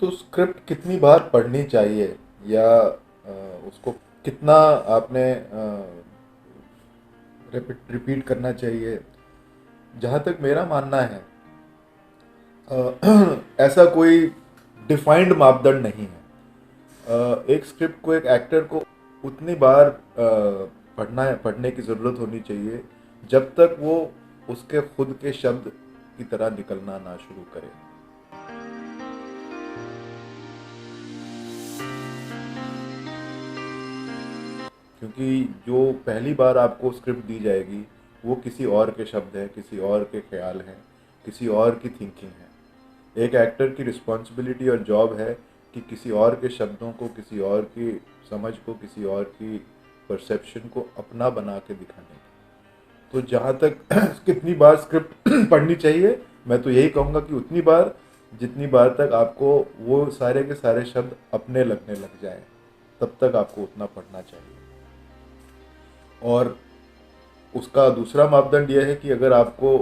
तो स्क्रिप्ट कितनी बार पढ़नी चाहिए, या उसको कितना आपने रिपीट करना चाहिए? जहाँ तक मेरा मानना है, ऐसा कोई डिफाइंड मापदंड नहीं है। एक स्क्रिप्ट को, एक एक्टर को उतनी बार पढ़ने की ज़रूरत होनी चाहिए जब तक वो उसके खुद के शब्द की तरह निकलना ना शुरू करे। क्योंकि जो पहली बार आपको स्क्रिप्ट दी जाएगी वो किसी और के शब्द हैं, किसी और के ख्याल हैं, किसी और की थिंकिंग है। एक एक्टर की रिस्पॉन्सिबिलिटी और जॉब है कि किसी और के शब्दों को, किसी और की समझ को, किसी और की परसेप्शन को अपना बना के दिखाने की। तो जहाँ तक कितनी बार स्क्रिप्ट पढ़नी चाहिए, मैं तो यही कहूँगा कि उतनी बार जितनी बार तक आपको वो सारे के सारे शब्द अपने लगने लग जाए, तब तक आपको उतना पढ़ना चाहिए। और उसका दूसरा मापदंड यह है कि अगर आपको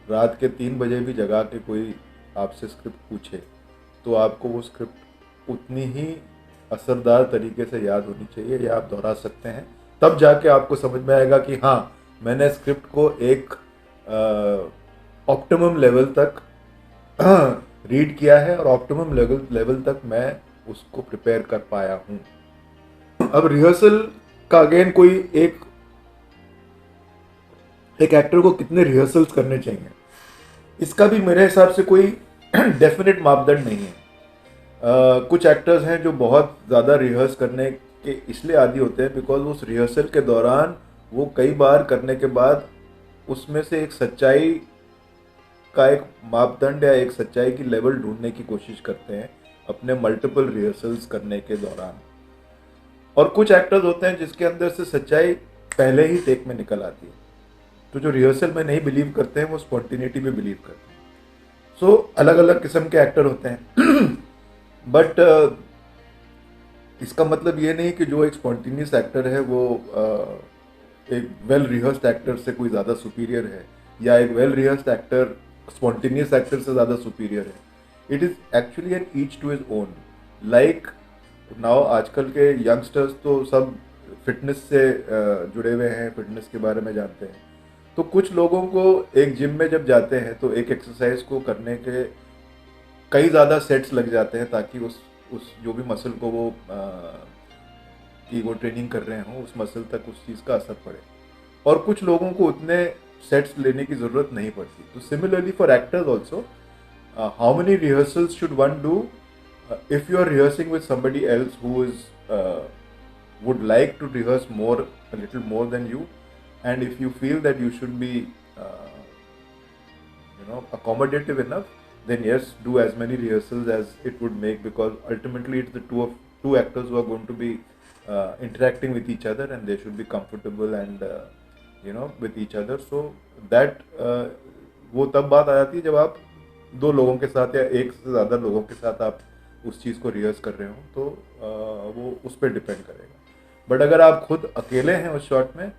रात के 3 बजे भी जगा के कोई आपसे स्क्रिप्ट पूछे, तो आपको वो स्क्रिप्ट उतनी ही असरदार तरीके से याद होनी चाहिए, या आप दोहरा सकते हैं। तब जाके आपको समझ में आएगा कि हाँ, मैंने स्क्रिप्ट को एक ऑप्टिमम लेवल तक रीड किया है और ऑप्टिमम लेवल लेवल तक मैं उसको प्रिपेयर कर पाया हूँ। अब रिहर्सल का अगेन कोई एक एक एक्टर को कितने रिहर्सल्स करने चाहिए, इसका भी मेरे हिसाब से कोई डेफिनेट मापदंड नहीं है। कुछ एक्टर्स हैं जो बहुत ज़्यादा रिहर्स करने के इसलिए आदी होते हैं बिकॉज उस रिहर्सल के दौरान वो कई बार करने के बाद उसमें से एक सच्चाई का एक मापदंड या एक सच्चाई की लेवल ढूंढने की कोशिश करते हैं अपने मल्टीपल रिहर्सल्स करने के दौरान। और कुछ एक्टर्स होते हैं जिसके अंदर से सच्चाई पहले ही टेक में निकल आती है। तो जो रिहर्सल में नहीं बिलीव करते हैं वो स्पॉन्टिनिटी में बिलीव करते हैं। सो अलग अलग किस्म के एक्टर होते हैं। बट इसका मतलब ये नहीं कि जो एक स्पॉन्टेनियस एक्टर है वो एक वेल रिहर्स्ड एक्टर से कोई ज़्यादा सुपीरियर है, या एक well rehearsed actor spontaneous actor से ज़्यादा सुपीरियर है। It is actually an each to his own. Like now आजकल के यंगस्टर्स तो सब फिटनेस से जुड़े हुए हैं, फिटनेस के बारे में जानते हैं। तो कुछ लोगों को एक जिम में जब जाते हैं तो एक एक्सरसाइज को करने के कई ज़्यादा सेट्स लग जाते हैं ताकि उस जो भी मसल को वो की वो ट्रेनिंग कर रहे हों उस मसल तक उस चीज़ का असर पड़े। और कुछ लोगों को उतने सेट्स लेने की ज़रूरत नहीं पड़ती। तो similarly for actors also, how many rehearsals should one do if you are rehearsing with somebody else who is would like to rehearse more, a little more than you, and if you feel that you should be accommodative enough, then yes, do as many rehearsals as it would make, because ultimately it's the two actors who are going to be interacting with each other, and they should be comfortable and with each other. So that वो तब बात आ जाती है जब आप दो लोगों के साथ या एक से ज़्यादा लोगों के साथ आप उस चीज़ को रिहर्स कर रहे हो, तो वो उस पर डिपेंड करेगा। बट अगर आप खुद अकेले हैं उस शॉट में,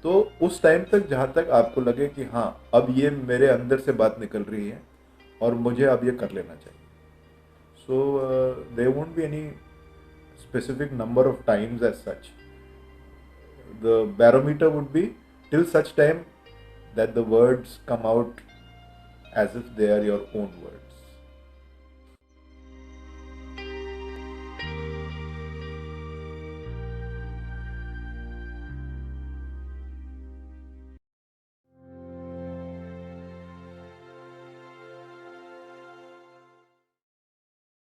तो उस टाइम तक जहाँ तक आपको लगे कि हाँ, अब ये मेरे अंदर से बात निकल रही है और मुझे अब ये कर लेना चाहिए, so there won't be any specific number of times as such. The barometer would be till such time that the words come out as if they are your own words.